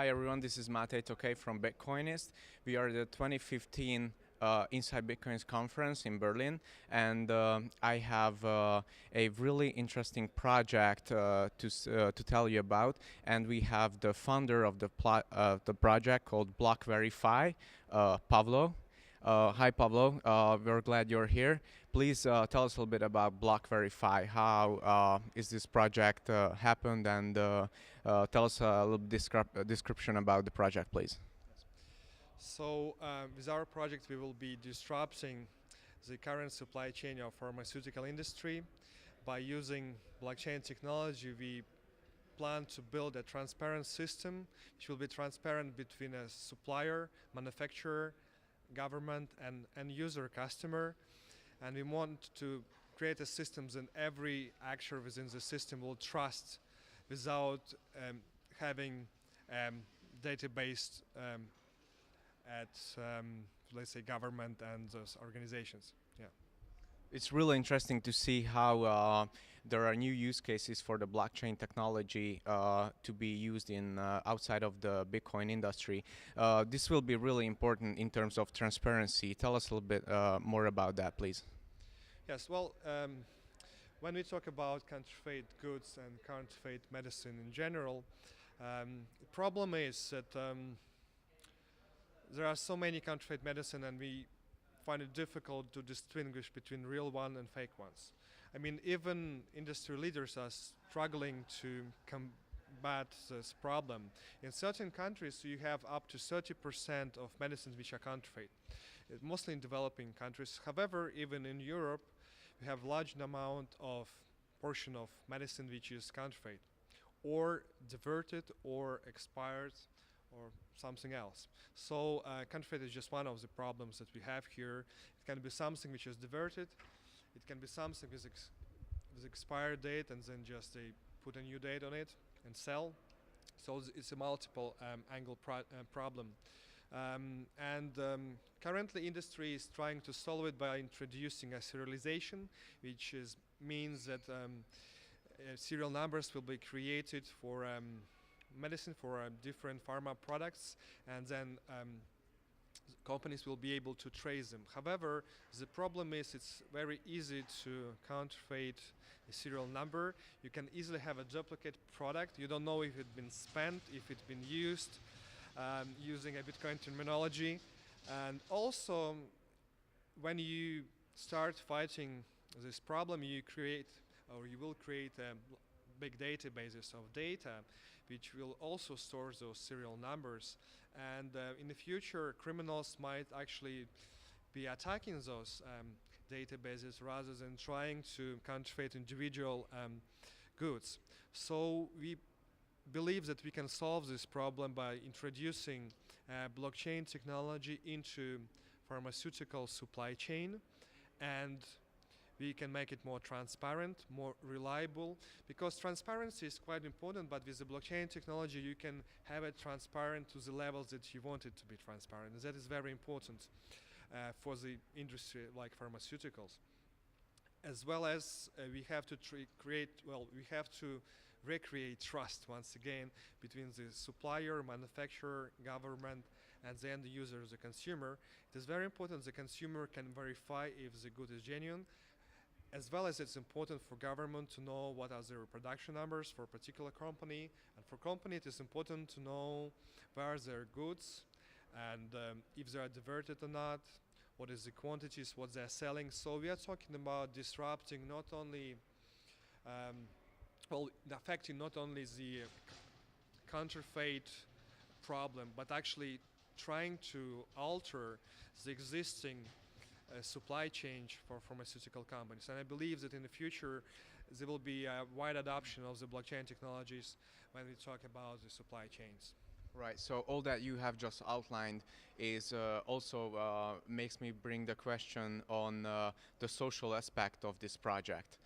Hi everyone, this is Matej Tokay from Bitcoinist. We are the 2015 Inside Bitcoins conference in Berlin, and I have a really interesting project to tell you about. And we have the founder of the project called Block Verify, Pavlo. Hi Pavlo, we're glad you're here. Please tell us a little bit about Block Verify. How is this project happened, and tell us a little description about the project, please. So with our project, we will be disrupting the current supply chain of pharmaceutical industry. By using blockchain technology, we plan to build a transparent system which will be transparent between a supplier, manufacturer, government, and end user customer. And we want to create a system that every actor within the system will trust without having database at, let's say, government and those organizations. Yeah. It's really interesting to see how there are new use cases for the blockchain technology to be used in outside of the Bitcoin industry. This will be really important in terms of transparency. Tell us a little bit more about that, please. Yes, well, when we talk about counterfeit goods and counterfeit medicine in general, the problem is that there are so many counterfeit medicine, and we find it difficult to distinguish between real one and fake ones. I mean, even industry leaders are struggling to combat this problem. In certain countries, you have up to 30% of medicines which are counterfeit, mostly in developing countries. However, even in Europe, we have large amount of portion of medicine which is counterfeit, or diverted, or expired, or something else. So counterfeit is just one of the problems that we have here. It can be something which is diverted. It can be something with expired date, and then just they put a new date on it and sell. So it's a multiple angle problem. Currently industry is trying to solve it by introducing a serialization, which means that serial numbers will be created for medicine, for different pharma products, and then companies will be able to trace them. However, the problem is it's very easy to counterfeit a serial number. You can easily have a duplicate product. You don't know if it's been spent, if it's been used, using a Bitcoin terminology. And also, when you start fighting this problem, you will create big databases of data which will also store those serial numbers. And in the future, criminals might actually be attacking those databases rather than trying to counterfeit individual goods. So we believe that we can solve this problem by introducing blockchain technology into pharmaceutical supply chain, and we can make it more transparent, more reliable, because transparency is quite important, but with the blockchain technology you can have it transparent to the levels that you want it to be transparent, and that is very important for the industry like pharmaceuticals. As well as we have to recreate trust once again between the supplier, manufacturer, government, and the end user, the consumer. It is very important the consumer can verify if the good is genuine, as well as it's important for government to know what are their production numbers for a particular company, and for company it is important to know where are their goods, and if they are diverted or not, what is the quantities, what they're selling. So we are talking about disrupting not only affecting not only the counterfeit problem, but actually trying to alter the existing supply chain for pharmaceutical companies. And I believe that in the future there will be a wide adoption of the blockchain technologies when we talk about the supply chains. Right. So all that you have just outlined is also makes me bring the question on the social aspect of this project.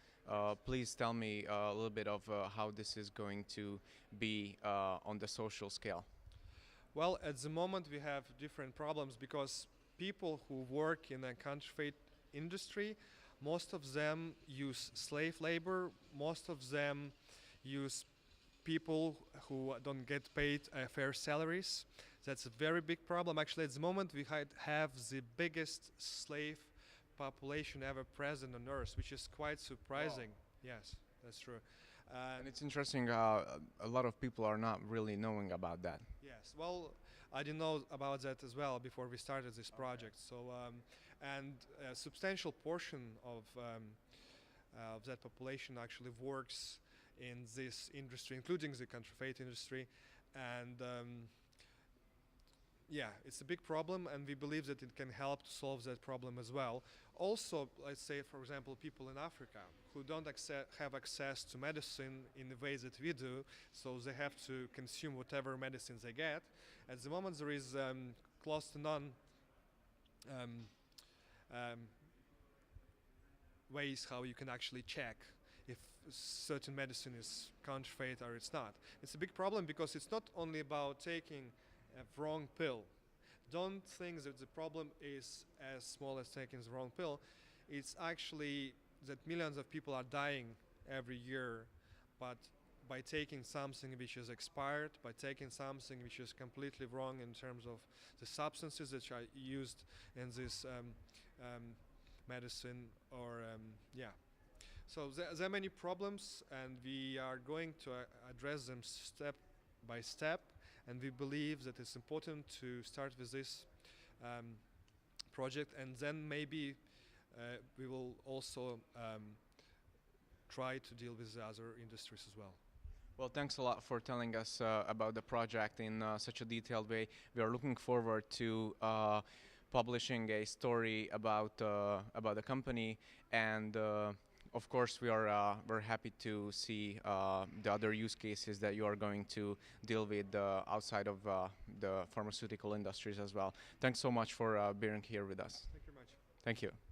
Please tell me a little bit of how this is going to be on the social scale. Well, at the moment we have different problems because people who work in a counterfeit industry, most of them use slave labor, most of them use people who don't get paid fair salaries. That's a very big problem. Actually, at the moment, we have the biggest slave population ever present on Earth, which is quite surprising. Yes, that's true. And it's interesting. A lot of people are not really knowing about that. Yes, well, I didn't know about that as well before we started this project. So, and a substantial portion of that population actually works in this industry, including the counterfeit industry, and yeah, it's a big problem, and we believe that it can help to solve that problem as well. Also, let's say, for example, people in Africa who don't have access to medicine in the ways that we do, so they have to consume whatever medicines they get. At the moment, there is close to none um, um, ways how you can actually check if certain medicine is counterfeit or it's not. It's a big problem because it's not only about taking a wrong pill. Don't think that the problem is as small as taking the wrong pill. It's actually that millions of people are dying every year, but by taking something which is expired, by taking something which is completely wrong in terms of the substances that are used in this medicine, or yeah. So there are many problems, and we are going to address them step by step. And we believe that it's important to start with this project, and then maybe we will also try to deal with the other industries as well. Well, thanks a lot for telling us about the project in such a detailed way. We are looking forward to publishing a story about the company, and of course, we're happy to see the other use cases that you are going to deal with outside of the pharmaceutical industries as well. Thanks so much for being here with us. Thank you very much. Thank you.